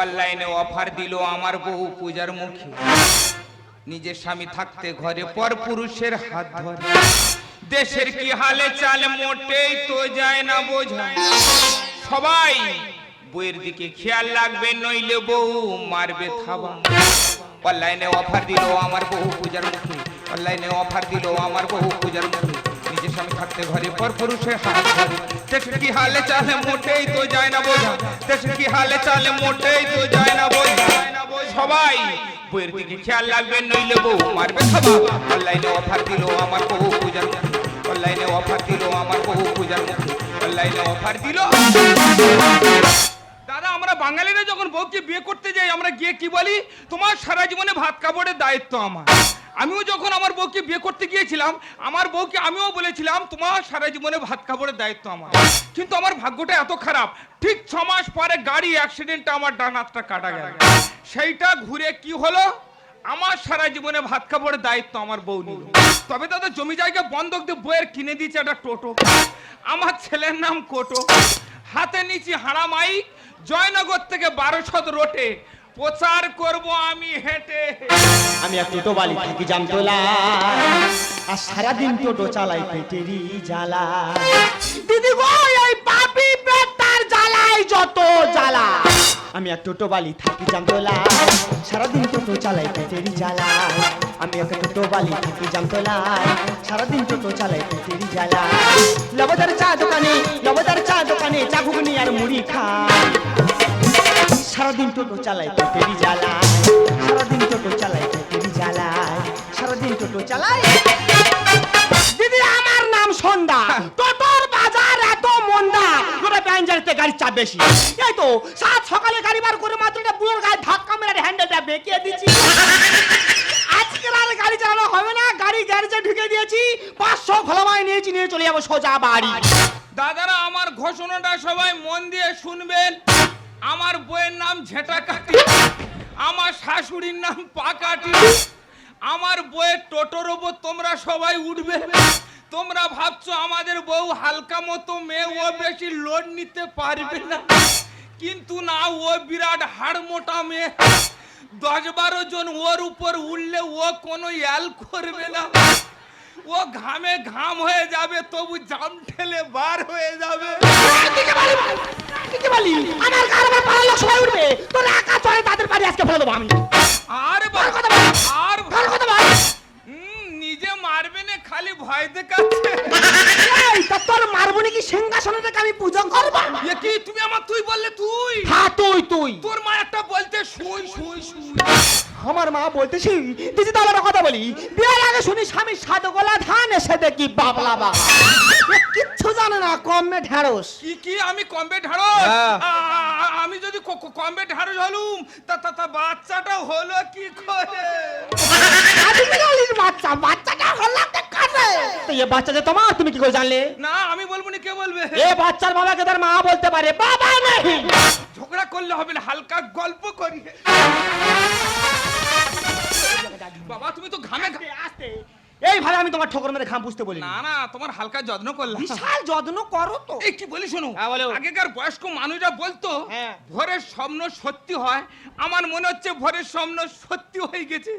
অনলাইনে অফার দিল আমার বউ পূজার মুখে, নিজের স্বামী থাকতে ঘরে পর পুরুষের হাত ধরে। দেশের কি হালে চাল মোটেই তো যায় না বোঝা, সবাই বউয়ের দিকে খেয়াল রাখবে নইলে বউ মারবে থাবা। অনলাইনে অফার দিল আমার বউ পূজার মুখে, অনলাইনে অফার দিল আমার বউ পূজার মুখে, নিজের স্বামী থাকতে ঘরে পর পুরুষের হাত ধরে। দেশের কি হালে চালে মোটেই তো যায় না বোঝা, দেশের কি হালে চালে মোটেই তো যায় না বোঝা, সবাই বউয়ের দিকে খেয়াল রাখবে নইলে বউ মারবে থাবা। অনলাইনে অফার দিল আমার বউ পূজার মুখে, অনলাইনে অফার দিল আমার বউ পূজার মুখে, অনলাইনে অফার দিল। দাদা আমরা বাঙালিরা যখন বউকে বিয়ে করতে যাই আমরা গিয়ে কি বলি, তোমার সারা জীবনে ভাত কাপড়ের দায়িত্ব আমার। আমিও যখন আমার বউকে বিয়ে করতে গিয়েছিলাম আমার বউকে আমিও বলেছিলাম তোমার সারা জীবনে ভাত কাপড়ের দায়িত্ব আমার। কিন্তু আমার ভাগ্যটা এত খারাপ, ঠিক 6 মাস পরে গাড়ি অ্যাক্সিডেন্টে আমার ডান হাতটা কাটা গেল। সেইটা ঘুরে কি হলো, আমার সারা জীবনে ভাত কাপড়ের দায়িত্ব আমার বউ নিল। তবে দাদা জমি জায়গা বন্ধক দিয়ে বউয়ের কিনে দিয়েছে একটা টোটো, আমার ছেলের নাম কোটো। হাতে নিচে হাড়া মাইক, জয়নগর থেকে 1200 রোটে প্রচার করব আমি হেঁটে। আমি এক টোটো বালি থাকি জামতলা, আর সারাদিন টোটো চালাই পেটেরই জ্বালা। দিদি গো এই পাপি পেটার জ্বালাই যত জ্বালা। আমি এক টোটো বালি থাকি জামতলা, সারাদিন টোটো চালাই পেটেরই জ্বালা। আমি এক টোটো বালি থাকি জামতলা, সারাদিন টোটো চালাই পেটেরই জ্বালা। লবদার চা দোকানে, লবদার চা দোকানে চা ঘুগনি আর মুড়ি খাই। সারাদিন টোটো চালাই পেটেরই জ্বালা, সারাদিন টোটো চালাই পেটেরই জ্বালা, সারাদিন টোটো চালাই। দিদি আমার নাম সন্ধ্যা, টোটোর বাজার এত মন্দা, গোটা প্যাঞ্জারিতে গাড়ির চাপ বেশি। এই তো 7 সকালে গাড়ি বার করে মাত্র একটা বুড়োর গায়ে ধাক্কা মেরে হ্যান্ডেলটা বেঁকিয়ে দিচ্ছি। আজকে আর গাড়ি চালানো হবে না, গাড়ি গ্যারেজে ঢুকে দিয়েছি, 500 খোলামায় নিয়েছি, নিয়ে চলে যাবো সোজা বাড়ি। দাদারা আমার ঘোষণাটা সবাই মন দিয়ে শুনবেন। আমার বউয়ের নাম ঝেঁটাকাটি, আমার শাশুড়ির নাম পাকাটি। আমার বউয়ের টোটোর ওপর তোমরা সবাই উঠবে। তোমরা ভাবছো আমাদের বউ হালকা মতো মেয়ে, ও বেশি লোড নিতে পারবে না, কিন্তু না, ও বিরাট হাড় মোটা মেয়ে। 10-12 জন ওর উপর উঠলে ও কোনো ইয়াল করবে না। ও ঘামে ঘাম হয়ে যাবে, তবু জাম ঠেলে বার হয়ে যাবে। আমার কারবার পাড়ার লোক সবাই উঠবে, তোর একা চলে তাদের বাড়ি আজকে ফেলে দেবো আমি। আর কথা বল, আর কথা বল। নিজে মারবে না, খালি ভয় দেখাচ্ছে। এই তা তোর মারবো নাকি সিংহাসনে থেকে আমি পূজা করব? এ কি তুমি আমার তুই বললে তুই? হ্যাঁ তুই। তোর মা একটা বলতে শুই শুই শুই। আমার মা বলতেছি দিদি তাহলে একটা কথা বলি, বিয়ের আগে শুনি স্বামী সাদগোলা ধান এসে দেখি বাবলা বাবা। কিচ্ছু জানে না, কমে ঢেঁড়স। কি আমি কমবে ঢাড়স? আমি যদি কমবে ঢাড়স হলুম তা বাচ্চাটা হলো কি করে? বাচ্চাটা হলো কি করে? তো এই বাচ্চা যে তোমার, তুমি কি করে জানলে? না আমি বলবো না, কে বলবে? এ বাচ্চার বাবাকে তার মা বলতে পারে, বাবা নেই। ঝগড়া করলে হবে না, হালকা গল্প করি। বাবা তুমি তো ঘামে আসতে এইভাবে আমি তোমার ঠোকর মেরে ঘাম পুষতে বলি না। না তোমার হালকা যত্ন করলাম। বিশাল যত্ন করো তো। এই কি বলি শোনো, হ্যাঁ, বলো। আগেকার বয়স্ক মানুষরা বলতো হ্যাঁ। ভোরের স্বপ্ন সত্যি হয়। আমার মনে হচ্ছে ভোরের স্বপ্ন সত্যি হয়ে গেছে।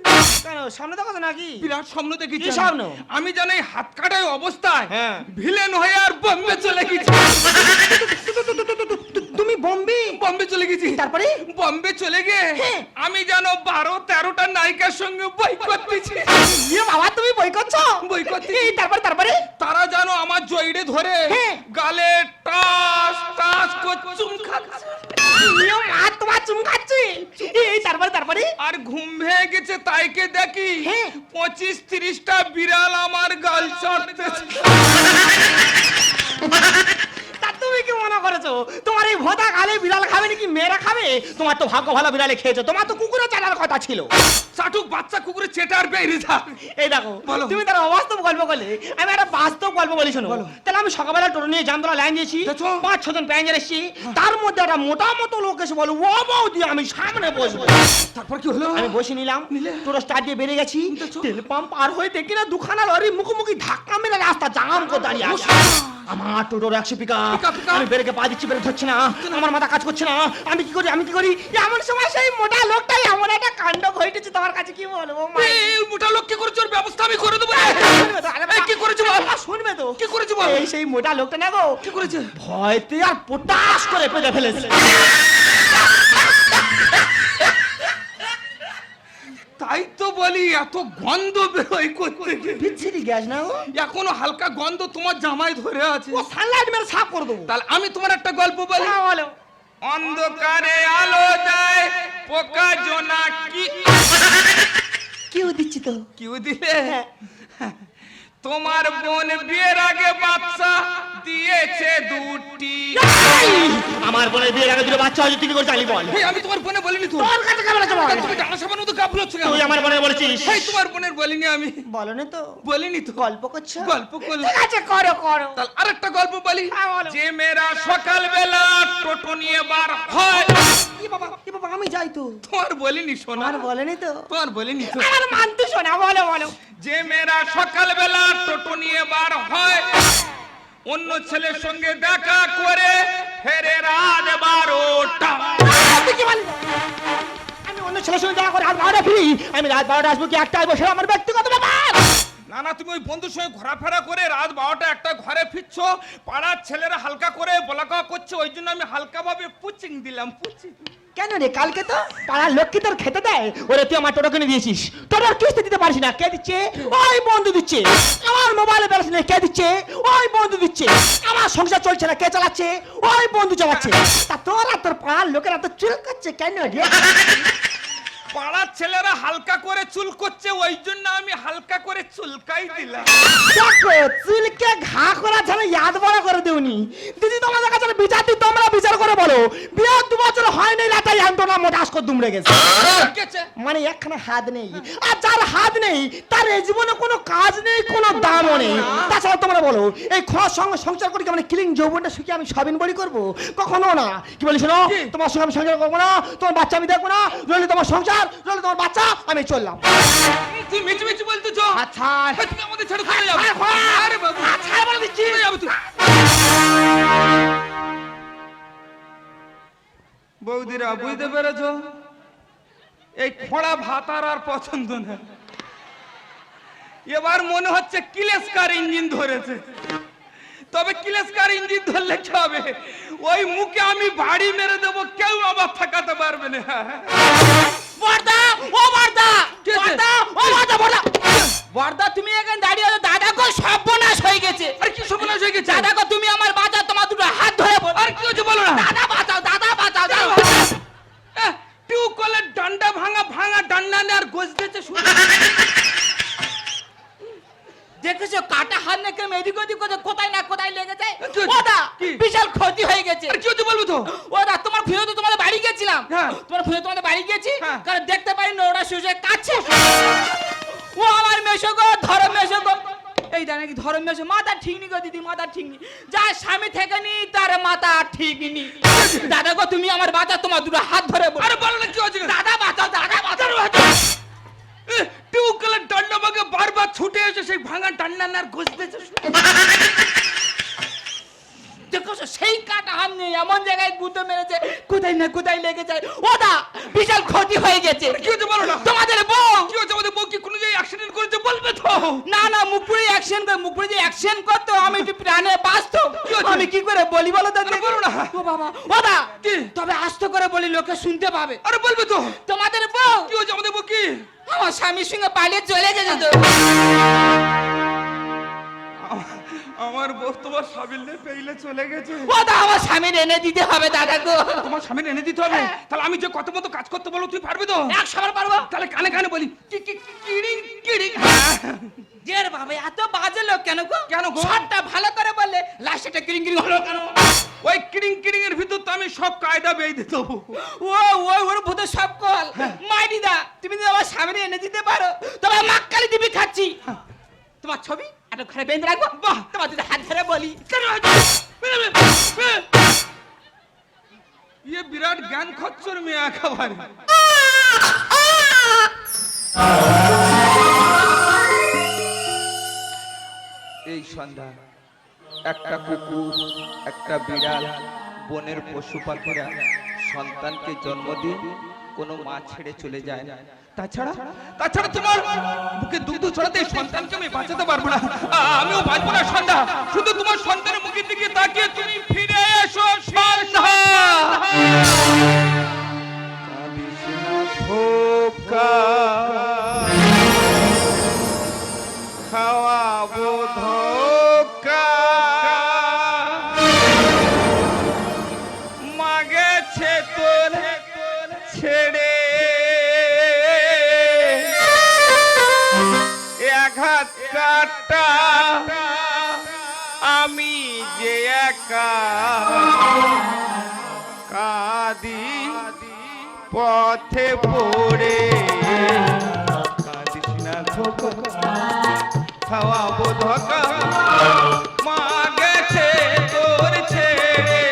কেন সামনে দেখো নাকি? বিরাট স্বপ্ন দেখেছি। কি স্বপ্ন? আমি জানি হাত কাটায় অবস্থায় হ্যাঁ। ভিলেন হয়ে আর বোম্বে চলে গেছি। তুমি বোম্বে চলে গেছি। তারপরে বোম্বে চলে গিয়ে হ্যাঁ। আমি জানো 12-13টা নায়িকার সঙ্গে বই করতেছি। বাবা তুমি বই করছো? বই করতে তারপরে তারা জানো আমার জয়ড়ে ধরে হ্যাঁ। গালে টাস টাস করে চুম খাচ্ছে। আর তোমার চুম খাচ্ছি। তারপরে আর ঘুম ভেঙে গেছে, তাইকে দেখি হ্যাঁ। 25-30টা বিড়াল আমার গাল চড়তেছে। তুমি কি মনে করেছো তোমার এই ভোদা গালে বিড়াল খাবে নাকি মেয়েরা খাবে? তোমার তো ভাগ্য ভালো বিড়ালে খেয়েছো, তোমার তো কুকুরে চালার কথা ছিল। চাটুক বাচ্চা কুকুরে চেটার বেরিয়ে থাক। এই দেখো বলো। তুমি তার অবাস্তব গল্প করলে, আমি একটা বাস্তব গল্প বলি শোনো। তাহলে আমি সকালবেলা টোটো নিয়ে জামতলা লাইন দিয়েছি, 5-6 জন প্যাঞ্জার এসেছি, তার মধ্যে একটা মোটা মতো লোক এসে বলো ও বৌদি আমি সামনে বসবো। তারপর কি হলো? আমি বসে নিলাম, টোটো স্টার্ট দিয়ে বেরিয়ে গেছি। তেল পাম্প পার হয়ে দেখি না দুখানা লরি মুখোমুখি ধাক্কা মেরে রাস্তা জাম করে দাঁড়িয়ে আছে। আমার টোটোর 100 পিকা পিকা। আমি ব্রেকে পা দিচ্ছি, ব্রেক ধরছে না, আমার মাথা কাজ করছে না, আমি কি করি এমন সময় সেই মোটা লোকটাই এমন একটা কাণ্ড ঘটেছে, তোমার কাছে কি বলবো মা? এই মোটা লোক কি করেছে ওর ব্যবস্থা আমি করে দেবো। শুনবে তো? আরে এই, কি করেছে বল? শুনবে তো? কি করেছে বল? এই সেই মোটা লোকটা না গো, কি করেছে? ভয়তে আর পটাশ করে পেতে ফেলেছে। তাই তো বলি এত গন্ধ বেরোয় করতে গিয়ে। বিচ্ছিরি গ্যাস না গো, এখনো হালকা গন্ধ তোমার জামায় ধরে আছে। ও সানলাইট মেরে সাফ করে দেবো। তাহলে আমি তোমার একটা গল্প বলি। হ্যাঁ, বলো। অন্ধকারে আলো দেয় পোকা জোনাকি। কেউ দিচ্ছি তো। কিউ দিলে? তোমার বোন বিয়ের আগে বাচ্চা দিয়েছে দুটি। আমার বোনের বিয়ের আগে দুটো বাচ্চা হয়েছে, তুই কি করে জানলি বল? এই, আমি তোমার বোনে বলিনি তো। তোর কাছে কেমন আছে বল? তুমি ডানা সাবান মতো গাফল হচ্ছে কেন? তুই আমার বোনের বলেছিস। এই, তোমার বোনের বলিনি আমি। বলো না তো, বলিনি তো। গল্প করছো? গল্প করলাম। ঠিক আছে, করো করো। তাহলে আরেকটা গল্প বলি। হ্যাঁ, বলো। যে মেয়েরা সকালবেলা টোটো নিয়ে বার হয়। এ বাবা আমি যাই তো। তোমার বলিনি শোনা। আর বলেনি তো। তোমার বলিনি তো। আমার মানতে শোনা, বলো বলো। যে মেয়েরা সকালবেলা টোটো নিয়ে বার হয়, অন্য ছেলের সঙ্গে দেখা করে ফেরে রাত 12টা। তুই কি বলি? আমি অন্য ছেলের সঙ্গে দেখা করে রাত 12টা ফিরি, আমি রাত 12টা আসবো কি 1টা আসবো, সেটা আমার ব্যক্তিগত ব্যাপার। না না, তুমি ওই বন্ধুর সঙ্গে ঘোরাফেরা করে রাত 12টা একটা ঘরে ফিরছো, পাড়ার ছেলেরা হালকা করে বলাকা করছে, ওই জন্য আমি হালকা ভাবে পুচিং দিলাম। পুচিং কেন রে, কালকে তো পাড়ার লক্ষ্মী তোর খেতে দেয়, ওরে তুই আমার টোটো কিনে দিয়েছিস, টোটোর কিস্তি দিতে পারছিস না, কে দিচ্ছে? ওই বন্ধু দিচ্ছে। আমার মোবাইলে ব্যালেন্স নেই, কে দিচ্ছে? ওই বন্ধু দিচ্ছে। আমার সংসার চলছে না, কে চালাচ্ছে? ওই বন্ধু চালাচ্ছে। তা তোর আর তোর পাড়ার লোকেরা তো চুল করছে কেন রে? পাড়ার ছেলেরা হালকা করে চুল করছে, ওই জন্য আমি হালকা করে চুলকাই দিলাম। দেখো, চুলকে ঘা করা ছাড়া ইয়াদ বড় করে দেউনি। দিদি তোমাদের কাছে বিচার দিই, তোমরা বিচার করে বলো, বিয়ে 2 বছর হয়নি, লাটাই আনতো না, মোটা আসকর দুমড়ে গেছে। মানে একখানা হাত নেই, আর যার হাত নেই তার এই জীবনে কোনো কাজ নেই, কোনো দামও নেই। তাছাড়া তোমরা বলো, এই খোঁয়ার সঙ্গে সংসার করি মানে কিলিং যৌবনটা শুকিয়ে আমি সবিন বড়ি করবো? কখনো না। কি বলি শোনো, তোমার সঙ্গে আমি সংসার করবো না, তোমার বাচ্চা আমি দেখবো না, রইলে তোমার সংসার, রইলে তোমার বাচ্চা, আমি চললাম। তুই মিছি মিছি বলতেছো? আচ্ছা তুমি আমাদের ছেড়ে চলে যাবে? আরে বাবু, আচ্ছা বলে দিচ্ছি। চলে যাবে তুই। বৌদিরা বুঝতে পেরেছো, এই খোঁড়া ভাতার আর পছন্দ না। এবার মনে হচ্ছে কিলেস্কার ইঞ্জিন ধরেছে। তবে কিলেস্কার ইঞ্জিন ধরলে কি হবে? ওই মুখে আমি বাড়ি মেরে দেবো, কেউ আবার ঠেকাতে পারবে না। বর্দা, ও বর্দা, কি হয়েছে? বর্দা, ও বর্দা, বর্দা। বর্দা, তুমি এখানে দাঁড়িয়ে আছো, দাদা গো সর্বনাশ হয়ে গেছে। আর কি সর্বনাশ হয়ে গেছে? দাদা গো, তুমি আমার বাঁচাও, তোমার দুটো হাত ধরে বলো। আর কি হয়েছে বলো না? দাদা বাঁচাও, দাদা বাঁচাও, দাদা টিউবকলের ডান্ডা ভাঙা ভাঙা ডান্ডা নিয়ে আর গোছ দিয়েছে শুনে। দেখেছো কাটা হাত নাকি এদিক ওদিক করে কোথায় না কোথায় লেগে যায়। কি হয়েছে? ওদা কি? বিশাল ক্ষতি হয়ে গেছে। আর কি হয়েছে বলবো তো? ওদা তোমার ফিরে তো তোমাদের বাড়ি গেছিলাম, হ্যাঁ। তোমার ফিরে তোমাদের বাড়ি গেছি, হ্যাঁ। কারণ দেখতে পারি না ওরা শুয়ে কাছে। ও আমার মেশো গো, ধরো মেশো গো। এই জানে কি ধরো মেশো, মাথা ঠিক নি গো দিদি, মাথা ঠিক নি। যার স্বামী থেকে নি তার মাথা ঠিক নি। দাদা গো, তুমি আমার বাঁচা, তোমার দুটো হাত ধরে বলো। আরে বলো না কি হয়েছে? দাদা বাঁচাও, দাদা বাঁচাও। টিউবকলের ডান্ডা ভাঙে বারবার ছুটে এসে সেই ভাঙা ডান্ডা নিয়ে আর গোছ দিয়েছে শুনে। দেখো সেই কাটা হাত নেই, এমন জায়গায় গুঁতো মেরেছে কোথায় না কোথায় লেগে যায়। ওদা বিশাল ক্ষতি হয়ে গেছে। কি হয়েছে বলো না? তোমাদের বউ কি হয়েছে? আমাদের বউ কি কোনো জায়গায় অ্যাক্সিডেন্ট করেছে বলবে তো? না না, মুখপুরে অ্যাকশন করে, মুখপুরে যে অ্যাকশন করতো আমি একটু প্রাণে বাঁচতো। কি হয়েছে? আমি কি করে বলি বলো তো? আরে বলো না। ও বাবা, ওদা কি? তবে আস্তে করে বলি, লোকে শুনতে পাবে। আরে বলবে তো? তোমাদের বউ কি হয়েছে আমাদের বউ? কি আমার স্বামীর সঙ্গে পালিয়ে চলে গেছে তো। আমার বউ তোমার স্বামীর পেইলে চলে গেছে। ওদা আমার স্বামীর এনে দিতে হবে দাদা গো। তোমার স্বামীর এনে দিতে হবে? তাহলে আমি যে কত মতো কাজ করতে বলো তুই পারবি তো? 100 বার পারবো। তাহলে কানে কানে বলি কিড়িং কিড়িং। জের বাবা, এত বাজে লোক কেন গো? কেন গো? শটটা ভালো করে বললে লাস্টে কিরিং কিরিং হলো কেন? ওই কিড়িং কিড়িং এর ভিতর তো আমি সব কায়দা বেঁধে দেবো। ওর ভূতের সব কল। মাইডিদা, তুমি যদি আমার সামনে এনে দিতে পারো তবে মাক্কালি দিবি খাচ্ছি। তোমার ছবি একটা ঘরে বেঁধে রাখবো। বাহ, তোমার যদি হাত ধরে বলি। ইয়ে বিরাট জ্ঞান খচ্চর মেয়ে একেবারে। এই সন্ধ্যা একটা কুকুর, একটা বিড়াল, বনের পশু পাখিরা সন্তানকে জন্ম দিয়ে কোনো মা ছেড়ে চলে যায় না। তাছাড়া তাছাড়া তোমার বুকে দুধ ছড়াতে এই সন্তানকে আমি বাঁচাতে পারবো না, আমিও বাঁচবো না সন্ধ্যা। শুধু তোমার সন্তানের মুখের দিকে তাকিয়ে তুমি ফিরে এসো সন্ধ্যা। কাঁদিস না খোকা, খাওয়াবো ধোকা, মাগেছে তোর ছেড়ে, আঘাত কাটা আমি যে একা, কাঁদি পথে পড়ে। কাঁদিস না খোকা, খাওয়াবো ধোকা, মা গেছে তোর ছেড়ে,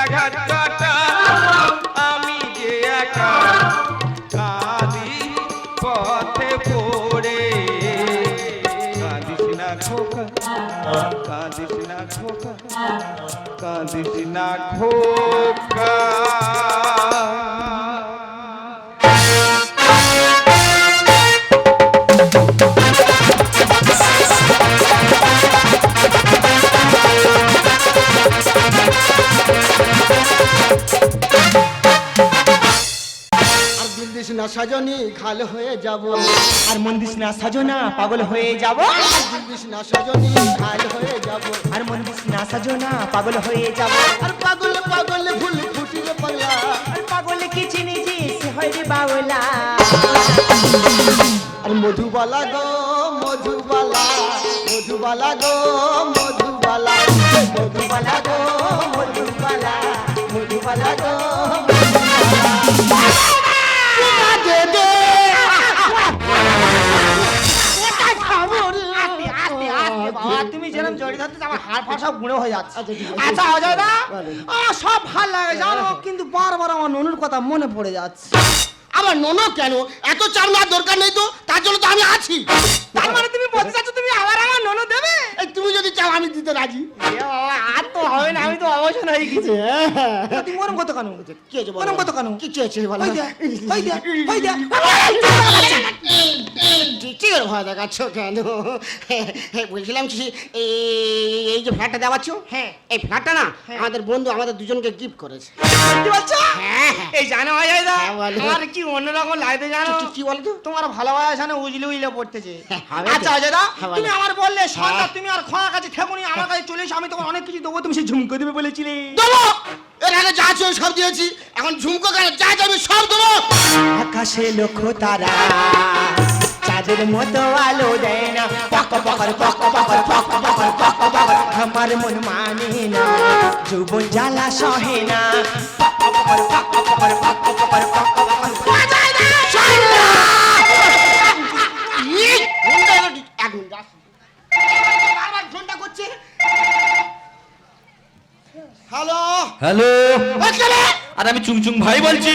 আঘাত কাটা আমি যে একা, কাঁদি পথে পড়ে। কাঁদিস না খোকা, কাঁদিস না খোকা, কাঁদিস না খোকা। না সাজনি ঘাল হয়ে যাব, আর মন দিস না সাজনা পাগল হয়ে যাব, দিস না সাজনি ঘাল হয়ে যাব, আর মন দিস না সাজনা পাগল হয়ে যাব। আর পাগল পাগল ভুল ফুটিলে পাগলা, আর পাগল কি চিনি যে সে হয় রে বাউলা। আর মধুবালা গো মধুবালা, মধুবালা গো মধুবালা, মধুবালা গো মধুবালা, মধুবালা গো তুমি যেরকম জড়ি ধরতে আমার হাড় ফাড় সব গুঁড়ো হয়ে যাচ্ছে। আচ্ছা অজয় দা, আমার সব ভাল লাগে জানো, কিন্তু বারবার আমার ননুর কথা মনে পড়ে যাচ্ছে। আমার ননো কেন? এত চার মার দরকার নেই তো, তার জন্য তো আমি আছি। তার মানে তুমি বলতে চাচ্ছ তুমি আবার আমার ননু দেবে? এই তুমি যদি চাও আমি দিতে রাজি। আর তো হবে না, আমি তো অবসর হয়ে গেছি। তুমি ওরম কত কানু? কি হয়েছে বলো? ওরম কত কানু? কি হয়েছে বলো? ওই দেখ, ওই দেখ, ওই দেখ। ঠিক করে ভয় দেখাচ্ছ কেন? বলছিলাম কি, এই যে ফ্ল্যাটটা দেওয়াচ্ছ, হ্যাঁ। এই ফ্ল্যাটটা না আমাদের বন্ধু আমাদের দুজনকে গিফট করেছে। কি বলছো? হ্যাঁ হ্যাঁ। এই জানো অজয় দা, হ্যাঁ, বলো। আমার কি অন্যরকম লাগতে জানো? কি বলো তো? তোমার ভালোবাসা জানো উজলে উজলে পড়তেছে। হবে তো। আচ্ছা অজয় দা, হ্যাঁ, বলো। তুমি আমার বললে সন্ধ্যা, হ্যাঁ। তুমি আর খোঁড়ার কাছে ঠেকুনি, আমার কাছে চলে এসো, আমি তোমার অনেক কিছু দেবো, তুমি সে ঝুমকো দেবে বলেছিলে। দেবো, এর আগে যা আছে সব দিয়েছি, এখন ঝুমকো কেন, যা যাবে সব দেবো। আকাশে লক্ষ্য তারা চাঁদের মতো আলো দেয় না, পক পকর পক পকর পক পকর পক পকর, আমার মন মানে না, যৌবন জ্বালা সহে না, পক পকর পক পকর পক পকর পক পকর। এক মিনিট আসো। বারবার ফোনটা করছে। হ্যালো হ্যালো, ছেলে, আর আমি চুংচুং ভাই বলছি।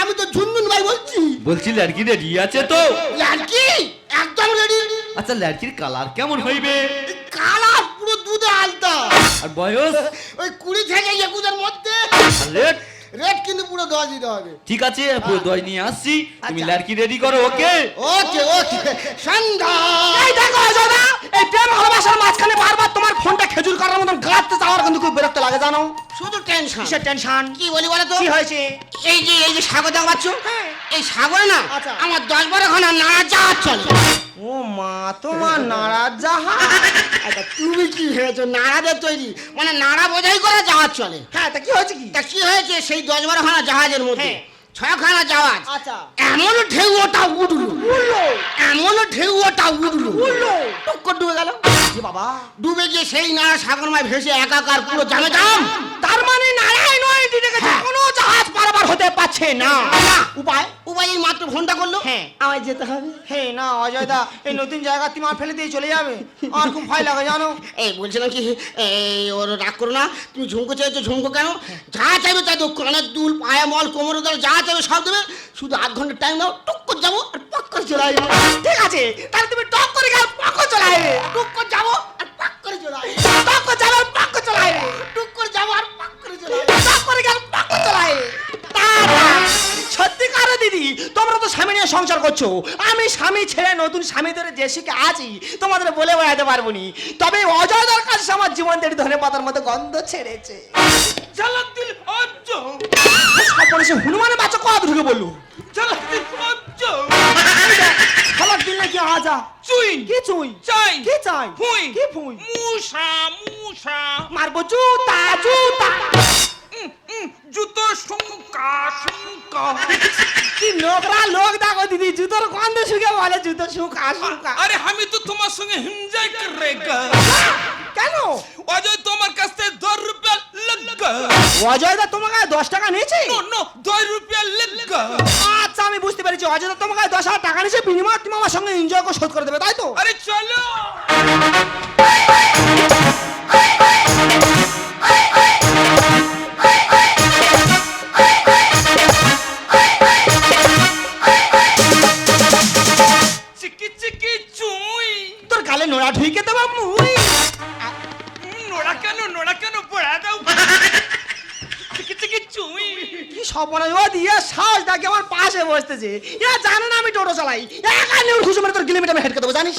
আমি তো ঝুনঝুন ভাই বলছি। বলছি লড়কি রেডি আছে তো? লাড়কি একদম রেডি। আচ্ছা লড়কির কালার কেমন হইবে? কালা পুরো দুধে আলতা, আর বয়স? ওই 20 থেকে 21 মধ্যে। আর রেট? রেট কিন্তু পুরো 10 দিতে হবে। ঠিক আছে, পুরো দই নিয়ে আসছি, তুমি লড়কি রেডি করো। ওকে ওকে ওকে। সন্ধ্যা, এই দেখো অজয় দা, এই প্রেম ভালোবাসার মাঝখানে বারবার তোমার ফোনটা খেজুর করার মতন গাঁটতে যাওয়ার কিন্তু খুব বিরক্ত লাগে জানো। শুধু টেনশন। কিসের টেনশন? কি বলি বলো তো? কি হয়েছে? এই যে সাগর দেখতে পাচ্ছ, এই সাগরে না আচ্ছা। আমার 10-12 খানা নাড়া জাহাজ চলে। ও মা, তোমার নারাজ জাহাজ। আচ্ছা তুমি কি ভেবেছো নাড়াদের তৈরি, মানে নাড়া বোঝাই করে জাহাজ চলে। হ্যাঁ, তা কি হয়েছে কি? তা কি হয়েছে, সেই 10-12 খানা জাহাজের মধ্যে হ্যাঁ। 6 খানা জাহাজ আচ্ছা। এমন ঢেউ ওটা উঠলো, এমন ঢেউ ওটা উঠলো, টক্কর ডুবে গেল। এ বাবা, ডুবে গিয়ে সেই নাড়া সাগরময় ভেসে একাকার পুরো জামে জাম। তার মানে নারায় নয়, দিদিকে হ্যাঁ। কোনো জাহাজ পারাবার আমার হতে পারছে না উপায় উপায় এই মাত্র ফোনটা করলো। হ্যাঁ আমায় যেতে হবে। হে না অজয় দা, এই নতুন জায়গা তুমি আমার ফেলে দিয়ে চলে যাবে, আমার খুব ভয় লাগে জানো। এই বলছিলাম কি, এই ওর রাগ করো না, তুমি ঝুমকো চাইছো, ঝুমকো কেন, যা চাইবে তাই দেবো, কানের দুল, পায়ে মল, কোমরে দল, যা চাইবে সব দেবে, শুধু 8 ঘন্টা টাইম দাও, টুক করে যাবো আর পাক করে চলে আসবো। ঠিক আছে, তাহলে তুমি টক করে গেল পাকো চলে আসবে। টুক করে যাবো আর পাক করে চলে আসবো। টক করে যাবে আর পাকো চলে আসবে। টুক করে যাবো আর পাক করে চলে আসবো। টক করে গেল পাকো চলে আসবে। সত্যিকার দিদি, তোমরা তো স্বামী নিয়ে সংসার করছো, আমি স্বামী ছেড়ে নতুন স্বামী ধরে যে শিখে আছি তোমাদের বলে বেড়াতে পারবো নি। তবে অজয়দার কাছে আমার জীবন দেড় ধনে পাতার মতো গন্ধ ছেড়েছে। ঝলক দিল অজ্জো, সপনে সে হনুমানের বাচ্চা কত ঢুকে বললো। ঝলক দিল অজ্জো, খাবার দিন নাকি আজা চুই কি চুই চাই কি চাই ফুই কি ফুই মুসা মুসা, মারবো জুতা জুতা। জুতো শুঙ্কা শুঙ্কা। কি নোংরা লোক দেখো দিদি, জুতোর গন্ধ শুকে বলে জুতো শুকা শুকা। আরে আমি তো তোমার সঙ্গে হিমজাই করেগা। কেন অজয় তোমার কাছ থেকে 10 রুপিয়া লাগা। অজয় দা তোমার কাছে 10 টাকা নিয়েছে? নো নো 2 রুপিয়া লাগা। আচ্ছা আমি বুঝতে পেরেছি, অজয় দা তোমার কাছে 10,000 টাকা নিয়েছে, বিনিময়ে তুমি আমার সঙ্গে এনজয় করে শোধ করে দেবে, তাই তো? আরে চলো। চিকি চিকি চুই, তোর গালে নোড়া ঢুকে দেবো মুই। নোড়া কেন পড়া দাও। চিকি চিকি চুই। কি সপনা ও দিয়ে সাহস দেখে আমার পাশে বসতেছে, এ জানে না আমি টোটো চালাই, একা নিয়ে ঘুষে মেরে তোর কিলোমিটার হেড করে দেবো জানিস?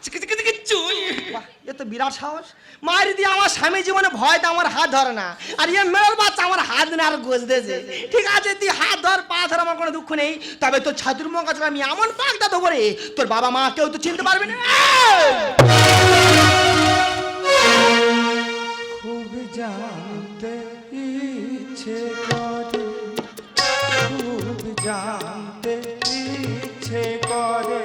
চিকি চিকি চিকি চুই। বাহ, এ তো বিরাট সাহস। মায়ের দিয়ে আমার স্বামী জীবনে ভয়তে আমার হাত ধরে না, আর ইয়ে মেয়ের বাচ্চা আমার হাত না আর গোজ দিয়েছে। ঠিক আছে তুই হাত ধর পা ধর, আমার কোনো দুঃখ নেই, তবে তোর ছাতুর মুখ কাছে আমি এমন পাক দাদো করে তোর বাবা মা কেউ তো চিনতে পারবে না। খুব জানতে ইচ্ছে করে, খুব জানতে ইচ্ছে করে,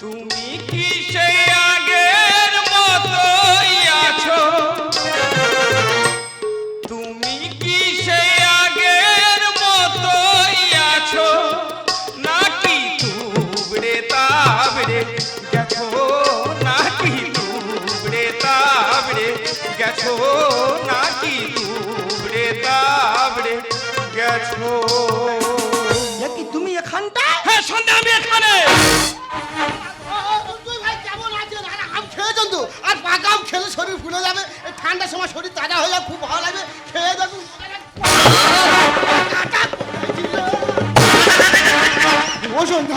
তুমি কি সেই আগের মতোই আছো? তুমি কি সেই আগের মতোই আছো, নাকি তুবড়ে তাবড়ে গেছো? নাকি তুবড়ে তাবড়ে গেছো? নাকি তুবড়ে তাবড়ে গেছো? এ কি তুমি এখানটা? হ্যাঁ সন্ধ্যা আমি এখানে। তুই ভাই কেমন আছিস? আরে আম খেয়েছেন তো, আর পাকা আম খেলে শরীর ফুলে যাবে, এই ঠান্ডার সময় শরীর তাজা হয়ে যাবে, খুব ভালো লাগবে, খেয়ে দেখুন।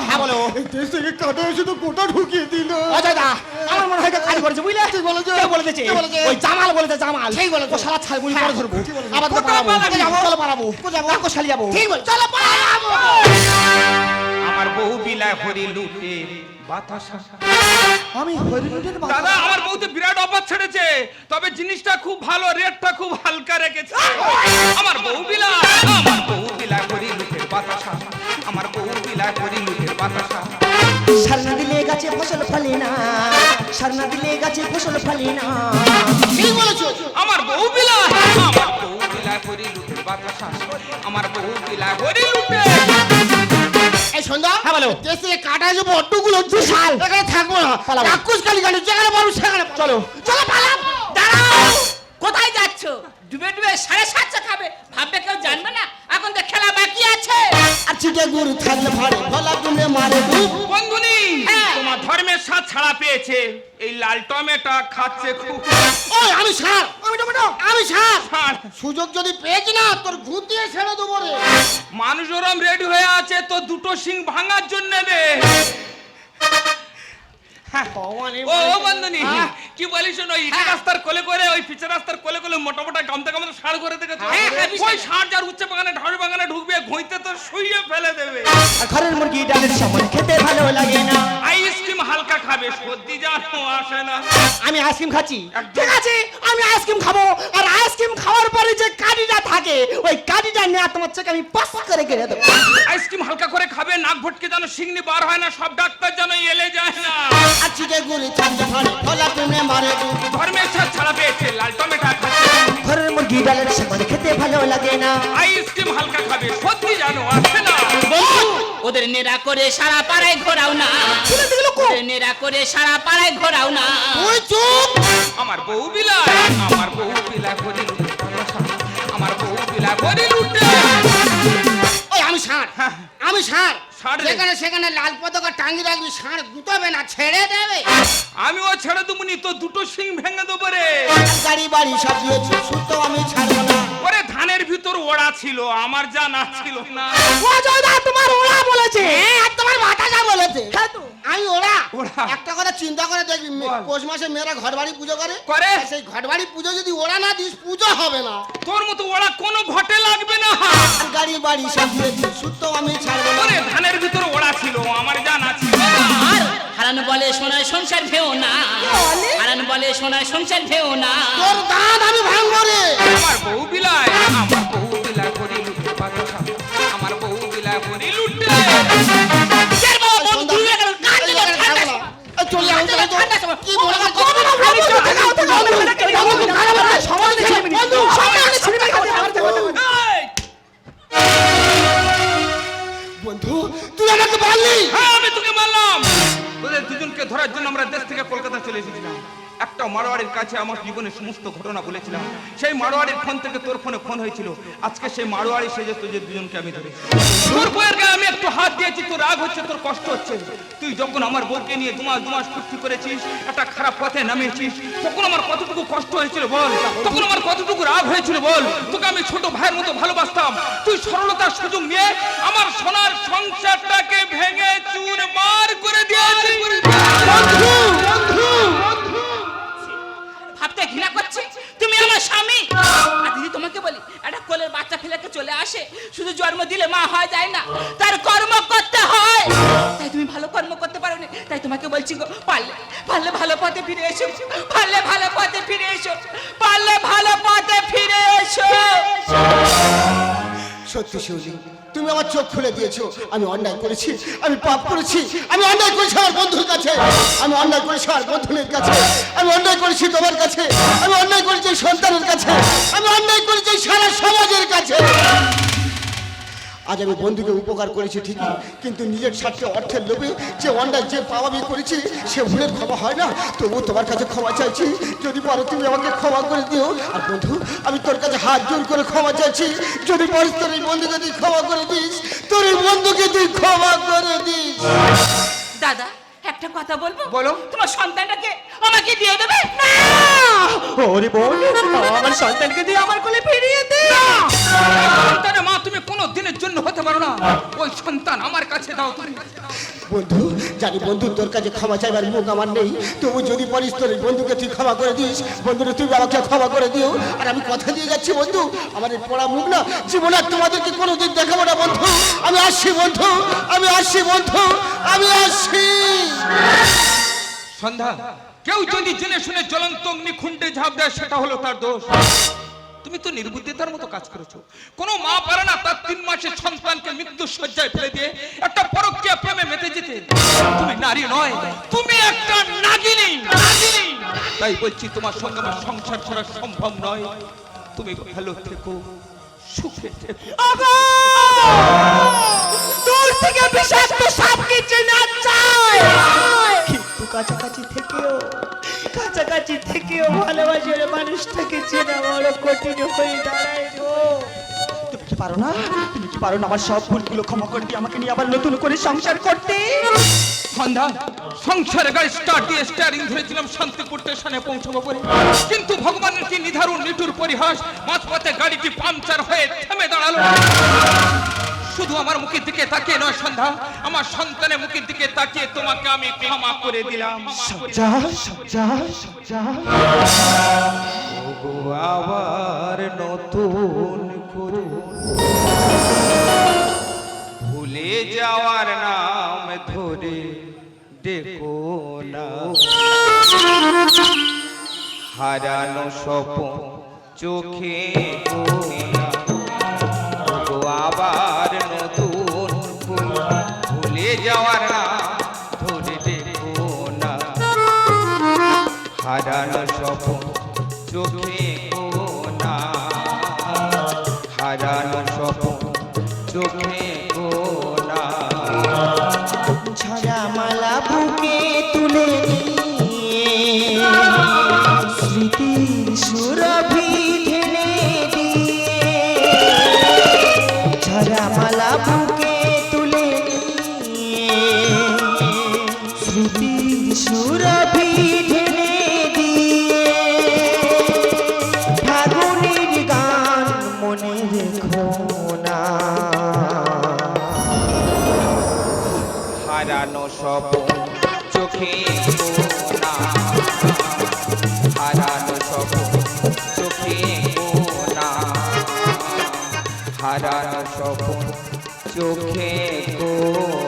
হ্যাঁ বলো। দেশ থেকে কাটা এসে তো গোটা ঢুকিয়ে দিল। অজয় দা, আমার মনে হয় এটা কাজ করেছে বুঝলে? ঠিক বলেছে। কে বলেছে? কে বলেছে? ওই জামাল বলেছে, জামাল। ঠিক বলেছে। ও শালা ছাই মুড়ি পরে ধরবো, ঠিক বলেছে। আবার তো কোথায় পালাবো। পালাবি? চলো পালাবো। কাকু শালি যাবো। ঠিক বল, চলো পালাবো। আমার বউ বিলায় হরি লুটে বাতাসা। আমি হরিণের বাবা। দাদা আমার বউতে বিরাট অফার ছেড়েছে, তবে জিনিসটা খুব ভালো, রেটটা খুব হালকা রেখেছে। আমার বউ বিলায় হরি লুটের বাতাসা। আমার বউ বিলায় হরি লুটের বাতাসা। সারনা দিলে গাছে ফসল ফলে না, সারনা দিলে গাছে ফসল ফলে না। ঠিক বলেছো। আমার বউ বিলায় হরি লুটের বাতাসা। আমার বউ বিলায় হরি লুটে। এই সন্ধ্যা, হ্যাঁ বলো। দেশ থেকে কাটা এসে বড্ডগুলো বিশাল, এখানে থাকবো না, পালাবো। কাকুস কালি গাড়ি যেখানে পাবো সেখানে পালাবো। চলো। চলো পালাবো। দাঁড়াও, কোথায় যাচ্ছ? ডুবে ডুবে 7.5 খাবে, ভাববে কেউ জানবে না? এখন তো খেলা বাকি আছে। আর চিটে গুড় থাকলে ভাড়ে ভোলা তুমি মারে ডুব। বন্ধুনি, হ্যাঁ। তোমার ধর্মের স্বাদ ছাড়া পেয়েছে, এই লাল টমেটো খাচ্ছে খুব। ওই আমি সার, আমি সার। আর সুযোগ যদি পেয়েছি না তোর ভূত দিয়ে ছেড়ে দেবো রে। মানুষ ওরম রেডি হয়ে আছে তো দুটো সিং ভাঙার জন্য রে। ও বন্ধুনি, কি বলিস শোনো, ইটা রাস্তার কোলে করে ওই পিচের রাস্তার কোলে কোলে মোটা মোটা গামতে গামতে ষাঁড় করে দেখেছো? ওই ষাঁড় যার উচ্চ বাগানে ঢাড়ু বাগানে ঢুকবে, ঘুইতে তো শুইয়ে ফেলে দেবে। আর ঘরের মুরগি ডালের সমান খেতে ভালো লাগে না। আইসক্রিম হালকা খাবে, সর্দি জানো আসে না। আমি আইসক্রিম খাচ্ছি, ঠিক আছে আমি আইসক্রিম খাবো, আর আইসক্রিম খাওয়ার পরে যে কাঠিটা থাকে ওই কাঠিটা নিয়ে তোমার চোখে আমি পাস করে কেড়ে দেবো। আইসক্রিম হালকা করে খাবে, নাক ভটকে যেন শিংনি বার হয় না, সব ডাক্তার যেন এলে যায় না। আর চিটে গুড় থাকলে ভাড়ে ভোলা তুমি মারে ডুব। ধর্মের স্বাদ ছাড়া পেয়েছে, লাল টমেটো খাচ্ছে। ঘরের মুরগি বিড়ালের সামনে খেতে ভালো লাগে না। আইসক্রিম হালকা খাবে, সত্যি জানো আসে না। ওদের নেড়া করে সারা পাড়ায় ঘোরাও না, ওদের নেড়া করে সারা পাড়ায় ঘোরাও না। তুই চুপ। আমার বউ বিলাই, আমার বউ বিলা করে লুটে, আমার বউ বিলা করে লুটে। ওই আমি ষাঁড়, আমি ষাঁড়। ষাঁড় রে। যেখানে সেখানে লাল পতাকা টাঙিয়ে রাখবি, ষাঁড় গুতাবে না, ছেড়ে দেবে। আমিও ছেড়ে দেবনি তো, দুটো সিং ভেঙে দেবো রে। গাড়ি বাড়ি সব দিয়েছি, শুদ্ধ আমি ছাড়বো না। ওরে ধানের ভিতর ওড়া ছিল, আমার জানা ছিল না। ও জয়দা তোমার ওরা বলেছে, আর তোমার মাথা যা বলেছে। হ্যাঁ তো। আমি ওরা ওরা। একটা কথা চিন্তা করে দেখবি, বল। পৌষ মাসে মেয়েরা ঘর বাড়ি পুজো করে, করে। সেই ঘর বাড়ি পুজো যদি ওরা না দিস, পুজো হবে না। তোর মতো ওড়া কোনো ঘটে লাগবে না। আর গাড়ি বাড়ি সব দিয়েছি, শুদ্ধ আমি ছাড়বো না। ওরে ধানের ভিতর ওড়া ছিল, আমার জানা ছিল। আর হারান বলে সোনায় সংসার ভেও না, হারান বলে সোনায় সংসার ভেও না। তোর দাঁত আমি ভাঙবো রে। আমার বউ বিলাই, আমার বউ বিলা করে লুটে বাতাসা, আমার বউ বিলা করে লুটে। চলে যাও, চলে যাও। কি বলে গেছে? এই! বন্ধু তুই আমাকে বললি হ্যাঁ, আমি তোকে মারলাম। তোদের দুজনকে ধরার জন্য আমরা দেশ থেকে কলকাতা চলে এসেছিলাম। একটা মারোয়াড়ির কাছে আমার জীবনের সমস্ত ঘটনা বলেছিলাম। সেই মারোয়াড়ির ফোন থেকে তোর ফোনে ফোন হয়েছিল। আজকে সেই মারোয়াড়ি সেজে তোদের দুজনকে আমি ধরেছি। তোর বউয়ের গায়ে আমি একটু হাত দিয়েছি, তোর রাগ হচ্ছে, তোর কষ্ট হচ্ছে। তুই যখন আমার বউকে নিয়ে দুমাস ফুর্তি করেছিস, একটা খারাপ পথে নামিয়েছিস, তখন আমার কতটুকু কষ্ট হয়েছিল বল, তখন আমার কতটুকু রাগ হয়েছিল বল। তোকে আমি ছোট ভাইয়ের মতো ভালোবাসতাম, তুই সরলতার সুযোগ নিয়ে আমার সোনার সংসারটাকে ভেঙে চুরমার করে দিয়েছিস। ভাবতে ঘৃণা করছে, তুমি আমার স্বামী। আর দিদি তোমাকে বলি, একটা কোলের বাচ্চা ফেলেকে চলে আসে, শুধু জন্ম দিলে মা হয় যায় না, তার কর্ম করতে হয়। তাই তুমি ভালো কর্ম করতে পারো না, তাই তোমাকে বলছি গো, পারলে পারলে ভালো পথে ফিরে এসো, পারলে ভালো পথে ফিরে এসো, পারলে ভালো পথে ফিরে এসো। সত্যি শিউলি, তুমি আমার চোখ খুলে দিয়েছো। আমি অন্যায় করেছি, আমি পাপ করেছি, আমি অন্যায় করেছি আমার বন্ধুর কাছে, আমি অন্যায় করেছি আমার বন্ধুদের কাছে, আমি অন্যায় করেছি তোমার কাছে, আমি অন্যায় করেছি এই সন্তানের কাছে, আমি অন্যায় করেছি এই সারা সমাজের কাছে। আজ আমি বন্ধুকে উপকার করেছি ঠিকই, কিন্তু নিজের স্বার্থে অর্থের লোভে যে অন্যায় যে পাপ আমি করেছি, সে ভুলের ক্ষমা হয় না। তবু তোমার কাছে ক্ষমা চাইছি, যদি পারো তুমি আমাকে ক্ষমা করে দিও। আর বন্ধু, আমি তোর কাছে হাত জোর করে ক্ষমা চাইছি, যদি পারিস তোর এই বন্ধুকে তুই ক্ষমা করে দিস, তোর এই বন্ধুকে তুই ক্ষমা করে দিস। দাদা একটা কথা বলবো? বলো। তোমার সন্তানটাকে আমাকে দিয়ে দেবে? না, ওরে বোন, আমার সন্তানকে দিয়ে আমার কোলে ফিরিয়ে দে। সন্তানের মা তুমি কোনো দিনের জন্য হতে পারো না। ওই সন্তান আমার কাছে দাও তুমি। বন্ধু, জানি বন্ধু তোর কাছে ক্ষমা চাইবার মুখ আমার নেই, তবু যদি পারিস তোর এই বন্ধুকে তুই ক্ষমা করে দিস, বন্ধুরে তুই আমাকে ক্ষমা করে দিও। আর আমি কথা দিয়ে যাচ্ছি বন্ধু, আমার এই পড়া মুখ না জীবনে আর তোমাদেরকে কোনোদিন দেখাবো না বন্ধু। আমি আসছি বন্ধু, আমি আসছি বন্ধু, আমি আসছি। সন্ধ্যা, কেউ যদি জেনে শুনে জ্বলন্ত অগ্নিকুণ্ডে ঝাঁপ দেয়, সেটা হলো তার দোষ। তুমি তো নির্বুদ্ধিতার মতো কাজ করেছো। কোনো মা পারে না তার 3 মাসের সন্তানকে মৃত্যু শয্যায় ফেলে দিয়ে একটা পরকীয়া প্রেমে মেতে যেতে। তুমি নারী নয়, তুমি একটা নাগিনী, নাগিনী। তাই বলছি তোমার সঙ্গে আমার সংসার করা সম্ভব নয়। তুমি ভালো থেকো, সুখে থেকো। দূর থেকে বিষাক্ত সাপকে চেনা যায়, কিন্তু কাছাকাছি থেকেও ভালোবাসার মানুষটাকে চেনা বড় কঠিন হয়ে দাঁড়ায় গো। তুমি কি পারো না আমার সব ভুলগুলো ক্ষমা করে দিয়ে আমাকে নিয়ে আবার নতুন করে সংসার করতে? সন্ধ্যা, সংসারে গাড়ি স্টার্ট দিয়ে স্টিয়ারিং ধরেছিলাম শান্তিপুর স্টেশনে পৌঁছবো বলে, কিন্তু ভগবানের কি নিধারুণ নিঠুর পরিহাস, মাঝপথে গাড়িটি পাংচার হয়ে থেমে দাঁড়ালো। শুধু আমার মুখের দিকে তাকিয়ে নয় সন্ধ্যা, আমার সন্তানের মুখের দিকে তাকিয়ে তোমাকে আমি ক্ষমা করে দিলাম। ওগো আবার নতুন করে ভুলে যাওয়ার নাম ধরে দেখো না, হারানো স্বপ্ন চোখে গোনা। ওগো আবার নতুন করে ভুলে যাওয়ার নাম ধরে দেখো না, হারানো স্বপ্ন চোখে গোনা। শ্রুতির সুরভি ঢেলে দিয়ে ঝরা মালা বুকে তুলে নিয়ে শ্রুতির সুরভি ঢেলে দিয়ে ফাগুনের গান মনে রেখো না হারানো স্বপ্ন চোখে কোনা, হারানো স্বপ্ন চোখে কোনা, হারানো স্বপ্ন চোখে কোনা।